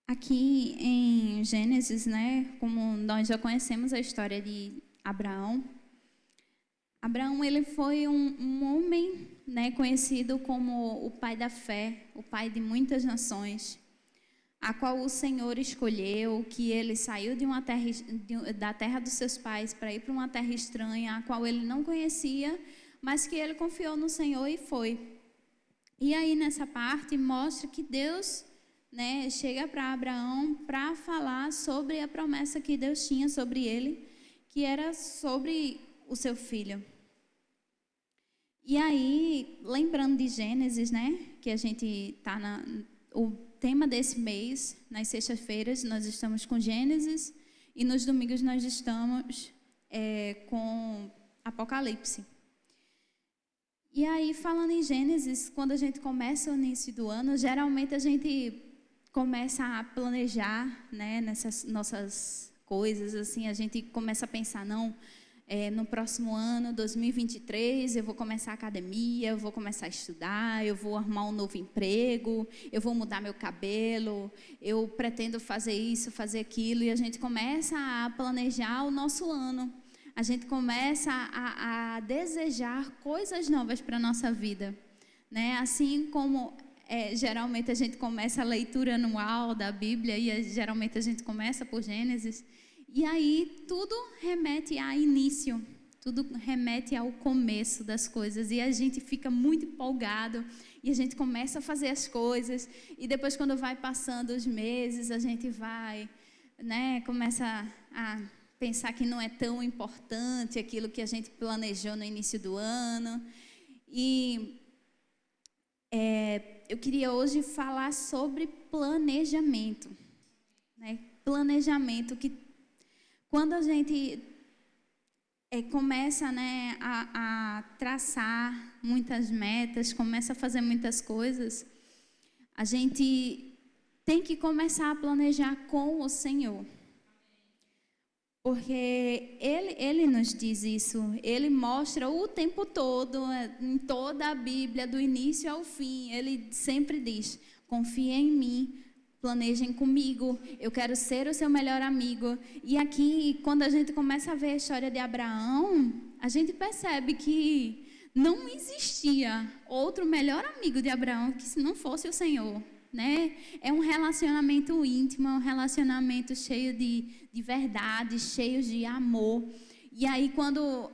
Aqui em Gênesis, né, como nós já conhecemos a história de Abraão, Abraão ele foi um homem, né, conhecido como o pai da fé, o pai de muitas nações, a qual o Senhor escolheu, que ele saiu de uma terra, da terra dos seus pais para ir para uma terra estranha, a qual ele não conhecia, mas que ele confiou no Senhor e foi. E aí nessa parte mostra que Deus, né, chega para Abraão para falar sobre a promessa que Deus tinha sobre ele, que era sobre o seu filho. E aí, lembrando de Gênesis, né, que a gente está o tema desse mês, nas sextas-feiras nós estamos com Gênesis e nos domingos nós estamos com Apocalipse. E aí, falando em Gênesis, quando a gente começa o início do ano, geralmente a gente começa a planejar, né, nessas nossas coisas, assim, a gente começa a pensar, não, no próximo ano, 2023, eu vou começar a academia, eu vou começar a estudar, eu vou arrumar um novo emprego, eu vou mudar meu cabelo, eu pretendo fazer isso, fazer aquilo, e a gente começa a planejar o nosso ano. A gente começa a desejar coisas novas para a nossa vida, né? Assim como geralmente a gente começa a leitura anual da Bíblia e geralmente a gente começa por Gênesis, e aí tudo remete a início, tudo remete ao começo das coisas e a gente fica muito empolgado e a gente começa a fazer as coisas e depois quando vai passando os meses a gente vai, né, começa a pensar que não é tão importante aquilo que a gente planejou no início do ano. E eu queria hoje falar sobre planejamento, né? Planejamento, que quando a gente começa, né, a traçar muitas metas, começa a fazer muitas coisas, a gente tem que começar a planejar com o Senhor. Porque ele nos diz isso, ele mostra o tempo todo, em toda a Bíblia, do início ao fim, ele sempre diz, confiem em mim, planejem comigo, eu quero ser o seu melhor amigo. E aqui, quando a gente começa a ver a história de Abraão, a gente percebe que não existia outro melhor amigo de Abraão que se não fosse o Senhor. Né? É um relacionamento íntimo, é um relacionamento cheio de verdade, cheio de amor. E aí, quando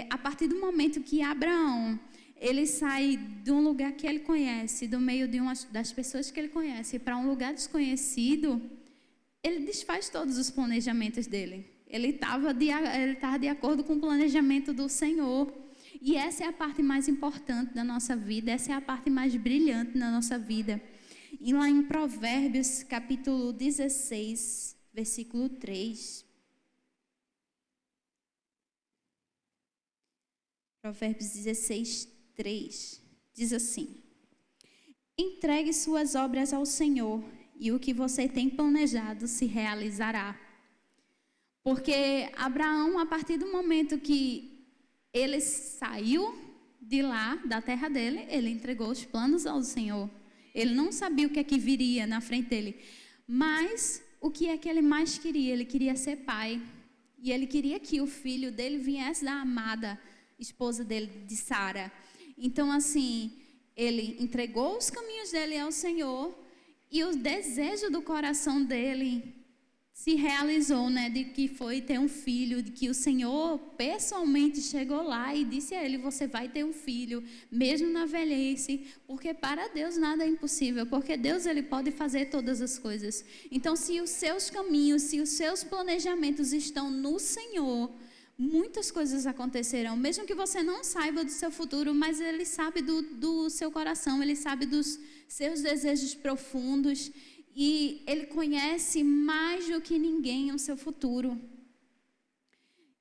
a partir do momento que Abraão ele sai de um lugar que ele conhece, do meio de das pessoas que ele conhece, para um lugar desconhecido, ele desfaz todos os planejamentos dele. Ele estava de acordo com o planejamento do Senhor. E essa é a parte mais importante da nossa vida, essa é a parte mais brilhante da nossa vida. E lá em Provérbios, capítulo 16, versículo 3. Provérbios 16, 3. Diz assim: entregue suas obras ao Senhor, e o que você tem planejado se realizará. Porque Abraão, a partir do momento que ele saiu de lá, da terra dele, ele entregou os planos ao Senhor. Ele não sabia o que é que viria na frente dele. Mas o que é que ele mais queria? Ele queria ser pai. E ele queria que o filho dele viesse da amada esposa dele, de Sara. Então, assim, ele entregou os caminhos dele ao Senhor. E o desejo do coração dele se realizou, né? De que foi ter um filho, de que o Senhor pessoalmente chegou lá e disse a ele, você vai ter um filho, mesmo na velhice, porque para Deus nada é impossível, porque Deus ele pode fazer todas as coisas. Então, se os seus caminhos, se os seus planejamentos estão no Senhor, muitas coisas acontecerão, mesmo que você não saiba do seu futuro, mas ele sabe do seu coração, ele sabe dos seus desejos profundos. E ele conhece mais do que ninguém o seu futuro.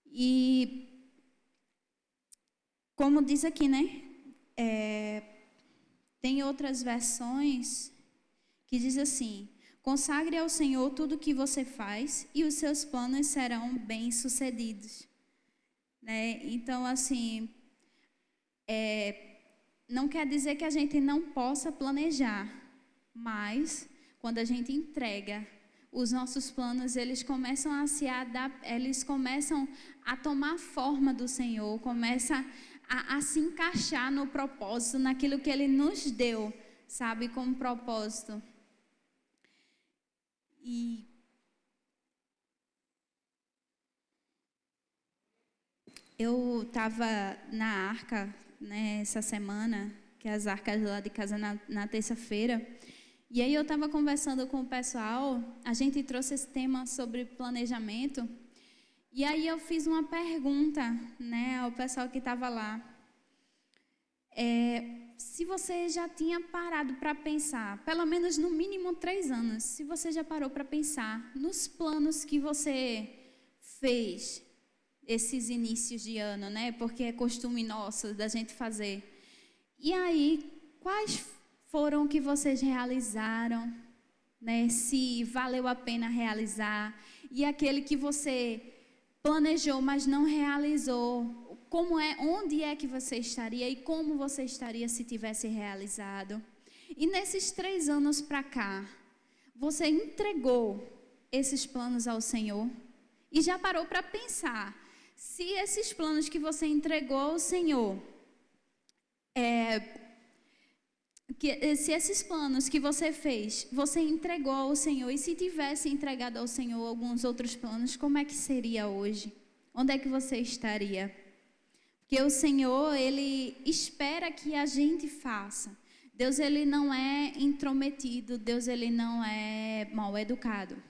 E, como diz aqui, né? Tem outras versões que diz assim: consagre ao Senhor tudo o que você faz e os seus planos serão bem-sucedidos. Né? Então, assim, não quer dizer que a gente não possa planejar, mas quando a gente entrega, os nossos planos, eles começam a tomar forma do Senhor, começam a se encaixar no propósito, naquilo que Ele nos deu, sabe, como propósito. E eu estava na arca, né, essa semana, que é as arcas lá de casa na terça-feira, e aí eu estava conversando com o pessoal, a gente trouxe esse tema sobre planejamento, e aí eu fiz uma pergunta, né, ao pessoal que estava lá. Se você já tinha parado para pensar, pelo menos no mínimo 3 anos, se você já parou para pensar nos planos que você fez esses inícios de ano, né? Porque é costume nosso da gente fazer. E aí, quais foram que vocês realizaram, né? Se valeu a pena realizar. E aquele que você planejou, mas não realizou, onde é que você estaria e como você estaria se tivesse realizado. E nesses 3 anos para cá, você entregou esses planos ao Senhor? E já parou para pensar, se esses planos que você entregou ao Senhor, se esses planos que você fez, você entregou ao Senhor, e se tivesse entregado ao Senhor alguns outros planos, como é que seria hoje? Onde é que você estaria? Porque o Senhor, Ele espera que a gente faça. Deus, Ele não é intrometido, Deus, Ele não é mal educado.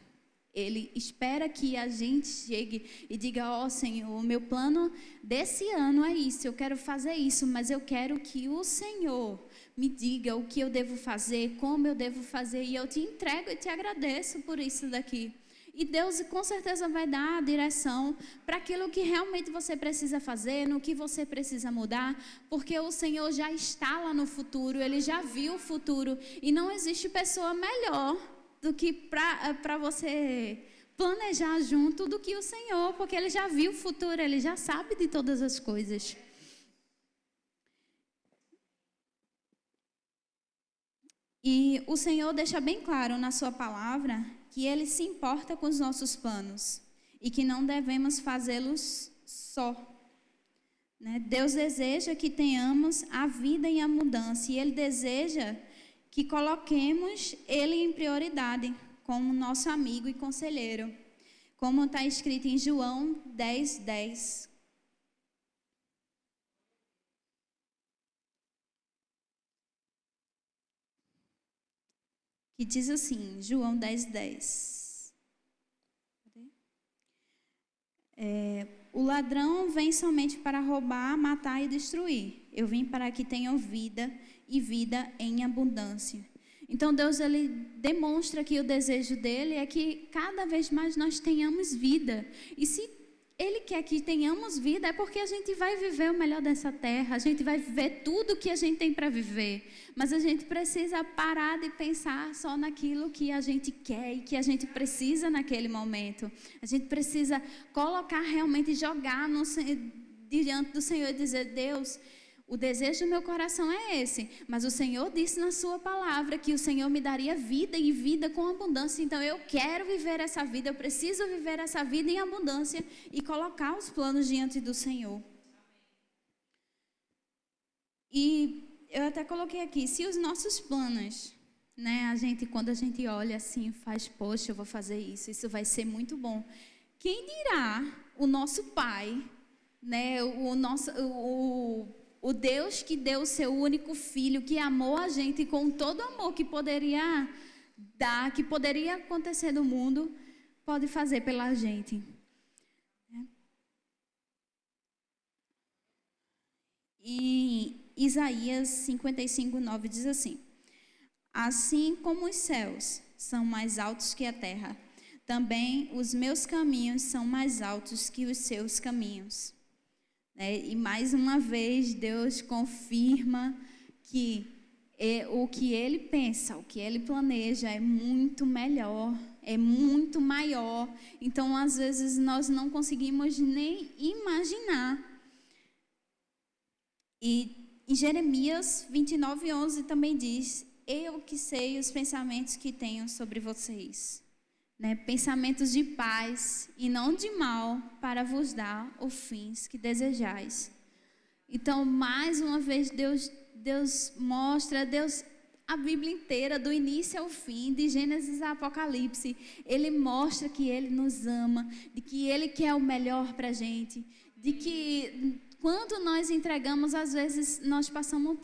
Ele espera que a gente chegue e diga, ó Senhor, o meu plano desse ano é isso, eu quero fazer isso, mas eu quero que o Senhor me diga o que eu devo fazer, como eu devo fazer, e eu te entrego e te agradeço por isso daqui. E Deus com certeza vai dar a direção para aquilo que realmente você precisa fazer, no que você precisa mudar, porque o Senhor já está lá no futuro, Ele já viu o futuro, e não existe pessoa melhor do que para você planejar junto do que o Senhor, porque Ele já viu o futuro, Ele já sabe de todas as coisas. E o Senhor deixa bem claro na sua palavra que Ele se importa com os nossos planos e que não devemos fazê-los só. Né? Deus deseja que tenhamos a vida em abundância, e Ele deseja que coloquemos Ele em prioridade, como nosso amigo e conselheiro, como está escrito em João 10:10. Que diz assim, João 10:10. O ladrão vem somente para roubar, matar e destruir. Eu vim para que tenham vida e vida em abundância. Então Deus, Ele demonstra que o desejo dele é que cada vez mais nós tenhamos vida. E se Ele quer que tenhamos vida, é porque a gente vai viver o melhor dessa terra, a gente vai viver tudo que a gente tem para viver. Mas a gente precisa parar de pensar só naquilo que a gente quer e que a gente precisa naquele momento. A gente precisa colocar realmente, jogar diante do Senhor e dizer, Deus, o desejo do meu coração é esse, mas o Senhor disse na sua palavra que o Senhor me daria vida e vida com abundância, então eu quero viver essa vida, eu preciso viver essa vida em abundância e colocar os planos diante do Senhor. E eu até coloquei aqui, se os nossos planos, né, quando a gente olha assim, faz, poxa, eu vou fazer isso vai ser muito bom. Quem dirá o nosso Pai, né, o Deus que deu o seu único filho, que amou a gente com todo o amor que poderia dar, que poderia acontecer no mundo, pode fazer pela gente. E Isaías 55:9 diz assim, assim como os céus são mais altos que a terra, também os meus caminhos são mais altos que os seus caminhos. E mais uma vez Deus confirma que o que Ele pensa, o que Ele planeja é muito melhor, é muito maior. Então, às vezes, nós não conseguimos nem imaginar. E em Jeremias 29:11 também diz, eu que sei os pensamentos que tenho sobre vocês, né? Pensamentos de paz e não de mal, para vos dar os fins que desejais. Então, mais uma vez, Deus mostra, a Bíblia inteira, do início ao fim, de Gênesis a Apocalipse, Ele mostra que Ele nos ama, de que Ele quer o melhor para a gente, de que quando nós entregamos, às vezes nós passamos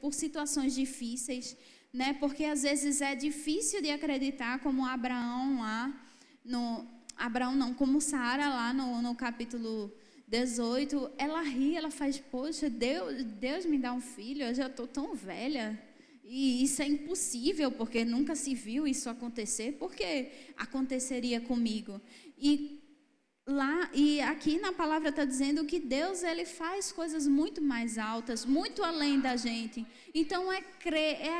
por situações difíceis, né? Porque às vezes é difícil de acreditar, como Abraão lá, como Sara lá no capítulo 18, ela ri, ela faz, poxa, Deus me dá um filho, eu já estou tão velha, e isso é impossível, porque nunca se viu isso acontecer, porque aconteceria comigo? E aqui na palavra está dizendo que Deus, Ele faz coisas muito mais altas, muito além da gente. Então é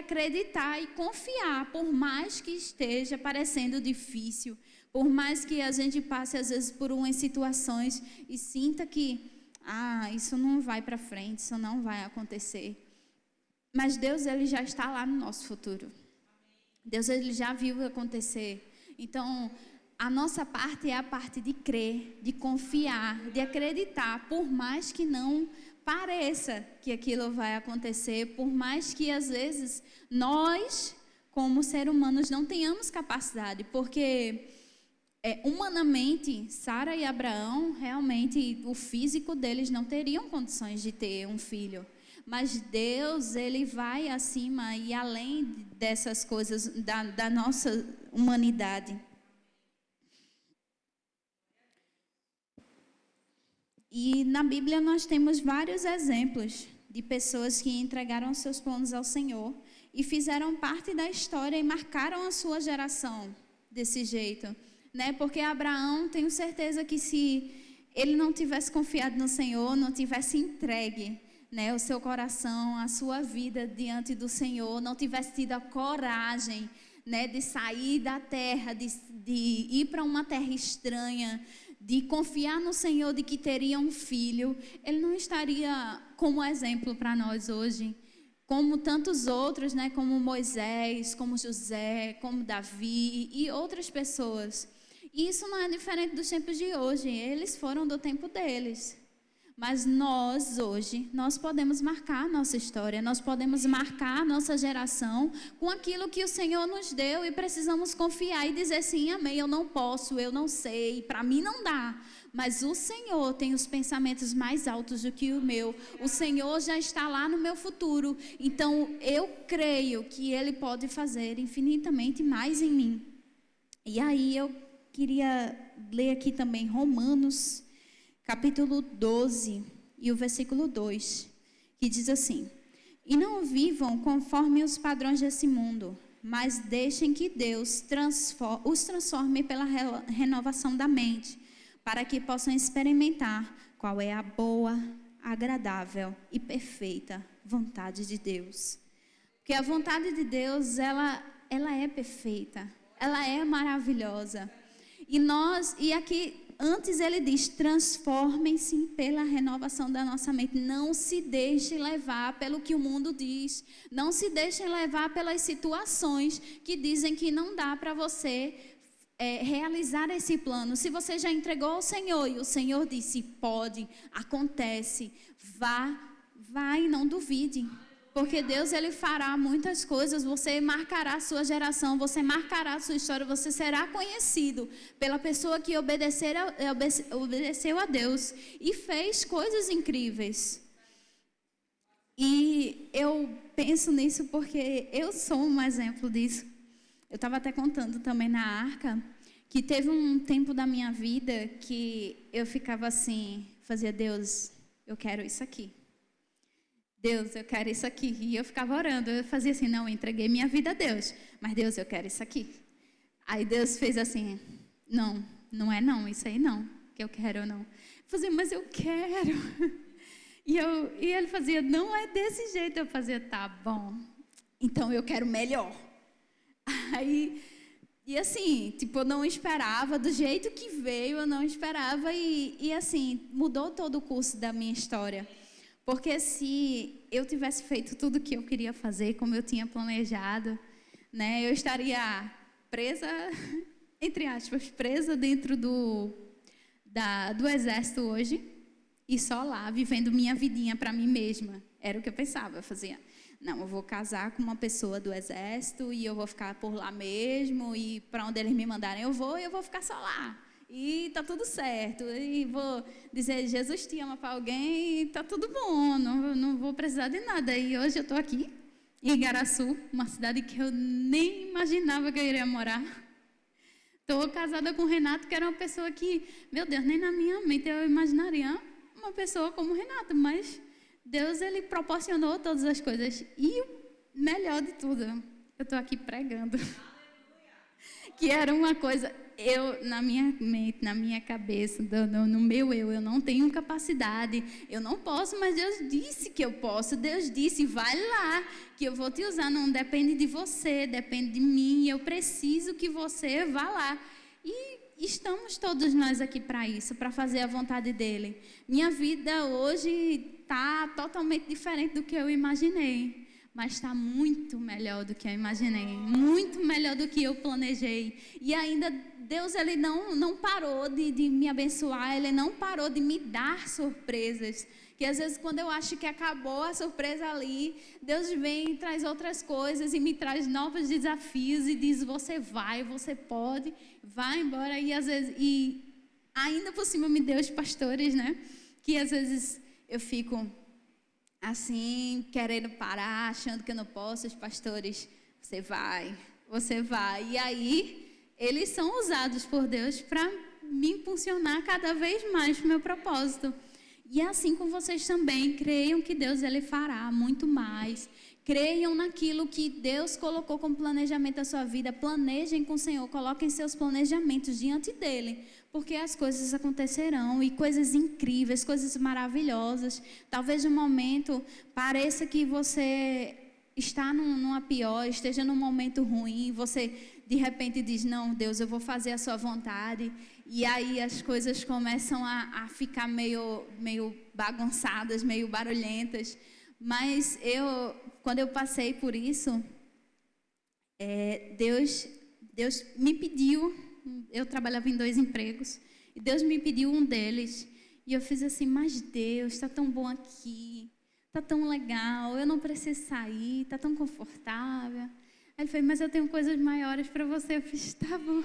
acreditar e confiar, por mais que esteja parecendo difícil, por mais que a gente passe às vezes por umas situações e sinta que isso não vai para frente, isso não vai acontecer. Mas Deus, Ele já está lá no nosso futuro. Deus, Ele já viu acontecer. Então, a nossa parte é a parte de crer, de confiar, de acreditar, por mais que não pareça que aquilo vai acontecer, por mais que às vezes nós, como seres humanos, não tenhamos capacidade, porque humanamente, Sara e Abraão, realmente, o físico deles não teriam condições de ter um filho. Mas Deus, Ele vai acima e além dessas coisas da nossa humanidade. E na Bíblia nós temos vários exemplos de pessoas que entregaram seus planos ao Senhor e fizeram parte da história e marcaram a sua geração desse jeito, né? Porque Abraão, tenho certeza que se ele não tivesse confiado no Senhor, não tivesse entregue, né, o seu coração, a sua vida diante do Senhor, não tivesse tido a coragem, né, de sair da terra, de ir para uma terra estranha, de confiar no Senhor de que teria um filho, ele não estaria como exemplo para nós hoje, como tantos outros, né, como Moisés, como José, como Davi e outras pessoas. E isso não é diferente dos tempos de hoje, eles foram do tempo deles. Mas nós, hoje, nós podemos marcar a nossa história, nós podemos marcar a nossa geração com aquilo que o Senhor nos deu e precisamos confiar e dizer sim, amém, eu não posso, eu não sei, para mim não dá. Mas o Senhor tem os pensamentos mais altos do que o meu. O Senhor já está lá no meu futuro. Então, eu creio que Ele pode fazer infinitamente mais em mim. E aí, eu queria ler aqui também Romanos capítulo 12, e o versículo 2, que diz assim: E não vivam conforme os padrões desse mundo, mas deixem que Deus os transforme pela renovação da mente, para que possam experimentar qual é a boa, agradável e perfeita vontade de Deus. Porque a vontade de Deus, ela é perfeita, ela é maravilhosa. E aqui, antes ele diz, transformem-se pela renovação da nossa mente. Não se deixem levar pelo que o mundo diz. Não se deixem levar pelas situações que dizem que não dá para você realizar esse plano. Se você já entregou ao Senhor e o Senhor disse, pode, acontece, vá e não duvide. Porque Deus, Ele fará muitas coisas, você marcará a sua geração, você marcará a sua história, você será conhecido pela pessoa que obedeceu a Deus e fez coisas incríveis. E eu penso nisso porque eu sou um exemplo disso. Eu estava até contando também na Arca, que teve um tempo da minha vida que eu ficava assim, fazia, Deus, eu quero isso aqui. Deus, eu quero isso aqui. E eu ficava orando, eu fazia assim, não, eu entreguei minha vida a Deus, mas Deus, eu quero isso aqui. Aí Deus fez assim, não é não, isso aí não, que eu quero não. Eu fazia, mas eu quero. E ele fazia, não é desse jeito. Eu fazia, tá bom, então eu quero melhor. Aí, e assim, tipo, eu não esperava, do jeito que veio, eu não esperava. E assim, mudou todo o curso da minha história. Porque se eu tivesse feito tudo o que eu queria fazer, como eu tinha planejado, né? Eu estaria presa, entre aspas, presa dentro do exército hoje e só lá, vivendo minha vidinha para mim mesma. Era o que eu pensava, eu fazia, não, eu vou casar com uma pessoa do exército e eu vou ficar por lá mesmo e para onde eles me mandarem eu vou ficar só lá. E tá tudo certo, e vou dizer, Jesus te ama para alguém e tá tudo bom, não vou precisar de nada. E hoje eu estou aqui, em Igaraçu, uma cidade que eu nem imaginava que eu iria morar. Estou casada com o Renato, que era uma pessoa que, meu Deus, nem na minha mente eu imaginaria uma pessoa como o Renato, mas Deus, Ele proporcionou todas as coisas. E o melhor de tudo, eu estou aqui pregando. Que era uma coisa, eu, na minha mente, na minha cabeça, no meu eu não tenho capacidade, eu não posso, mas Deus disse que eu posso. Deus disse, vai lá, que eu vou te usar. Não depende de você, depende de mim, eu preciso que você vá lá. E estamos todos nós aqui para isso, para fazer a vontade dEle. Minha vida hoje está totalmente diferente do que eu imaginei, mas está muito melhor do que eu imaginei, muito melhor do que eu planejei. E ainda Deus, Ele não parou de me abençoar, Ele não parou de me dar surpresas. Que às vezes quando eu acho que acabou a surpresa ali, Deus vem e traz outras coisas e me traz novos desafios e diz, você vai, você pode, vai embora. E às vezes, e ainda por cima me deu os pastores, né? Que às vezes eu fico assim, querendo parar, achando que eu não posso. Os pastores, você vai. E aí, eles são usados por Deus para me impulsionar cada vez mais para o meu propósito. E assim com vocês também, creiam que Deus, Ele fará muito mais. Creiam naquilo que Deus colocou como planejamento da sua vida. Planejem com o Senhor, coloquem seus planejamentos diante dEle, porque as coisas acontecerão, e coisas incríveis, coisas maravilhosas. Talvez no momento pareça que você está numa pior, esteja num momento ruim, você de repente diz, não, Deus, eu vou fazer a sua vontade. E aí as coisas começam a ficar meio bagunçadas, meio barulhentas. Mas quando eu passei por isso, Deus me pediu, eu trabalhava em 2 empregos, e Deus me pediu um deles. E eu fiz assim, mas Deus, está tão bom aqui, está tão legal, eu não preciso sair, está tão confortável. Aí ele falou, mas eu tenho coisas maiores para você. Eu fiz, tá bom,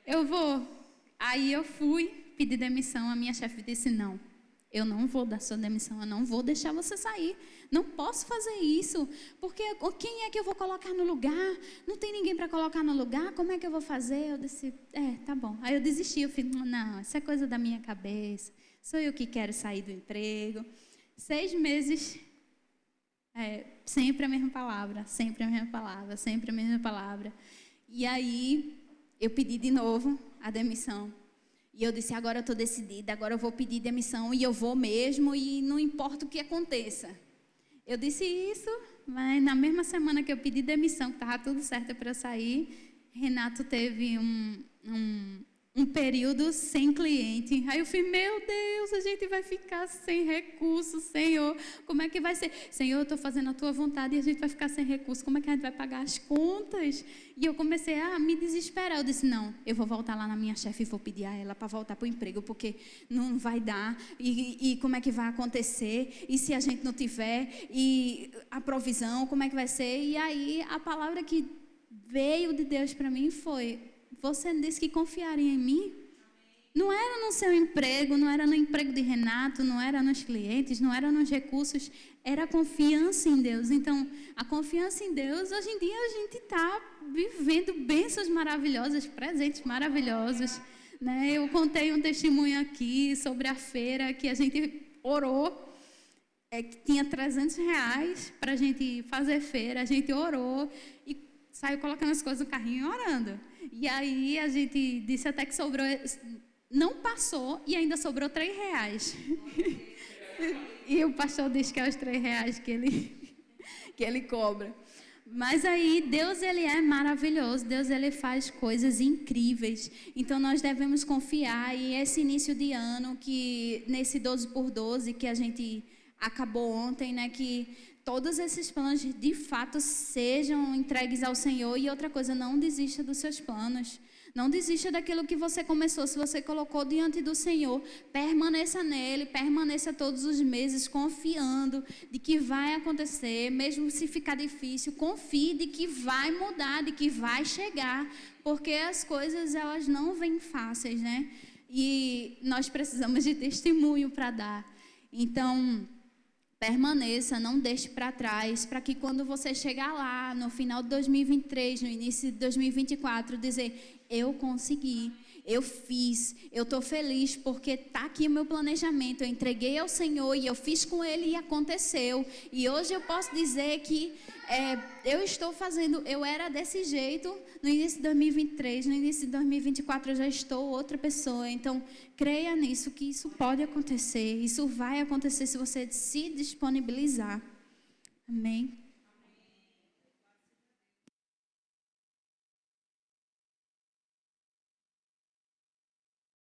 eu vou. Aí eu fui pedir demissão, a minha chefe disse, não, eu não vou dar sua demissão, eu não vou deixar você sair, não posso fazer isso, porque quem é que eu vou colocar no lugar? Não tem ninguém para colocar no lugar, como é que eu vou fazer? Eu disse, tá bom. Aí eu desisti, eu falei, não, isso é coisa da minha cabeça, sou eu que quero sair do emprego. 6 meses, sempre a mesma palavra, sempre a mesma palavra, sempre a mesma palavra. E aí eu pedi de novo a demissão. E eu disse, agora eu estou decidida, agora eu vou pedir demissão e eu vou mesmo e não importa o que aconteça. Eu disse isso, mas na mesma semana que eu pedi demissão, que estava tudo certo para eu sair, Renato teve um período sem cliente. Aí eu falei, meu Deus, a gente vai ficar sem recursos, Senhor. Como é que vai ser? Senhor, eu estou fazendo a tua vontade e a gente vai ficar sem recursos. Como é que a gente vai pagar as contas? E eu comecei a me desesperar. Eu disse, não, eu vou voltar lá na minha chefe e vou pedir a ela para voltar para o emprego, porque não vai dar. E como é que vai acontecer? E se a gente não tiver? E a provisão, como é que vai ser? E aí a palavra que veio de Deus para mim foi, você disse que confiaria em mim? Não era no seu emprego, não era no emprego de Renato, não era nos clientes, não era nos recursos, era a confiança em Deus. Então, a confiança em Deus, hoje em dia a gente está vivendo bênçãos maravilhosas, presentes maravilhosos. Né? Eu contei um testemunho aqui sobre a feira que a gente orou, que tinha R$300 para a gente fazer feira, a gente orou e saiu colocando as coisas no carrinho e orando. E aí a gente disse até que sobrou, não passou e ainda sobrou R$3. E o pastor disse que é os R$3 que ele cobra. Mas aí Deus, Ele é maravilhoso, Deus, Ele faz coisas incríveis. Então nós devemos confiar. E esse início de ano, que nesse 12 por 12 que a gente acabou ontem, né, que todos esses planos de fato sejam entregues ao Senhor. E outra coisa, não desista dos seus planos. Não desista daquilo que você começou. Se você colocou diante do Senhor, permaneça nele, permaneça todos os meses confiando de que vai acontecer, mesmo se ficar difícil, confie de que vai mudar, de que vai chegar, porque as coisas elas não vêm fáceis, né? E nós precisamos de testemunho para dar. Então, permaneça, não deixe para trás, para que quando você chegar lá, no final de 2023, no início de 2024, dizer, eu consegui, eu fiz, eu estou feliz, porque está aqui o meu planejamento, eu entreguei ao Senhor e eu fiz com Ele e aconteceu. E hoje eu posso dizer que eu estou fazendo, eu era desse jeito no início de 2023, no início de 2024 eu já estou outra pessoa. Então, creia nisso, que isso pode acontecer, isso vai acontecer se você se disponibilizar. Amém?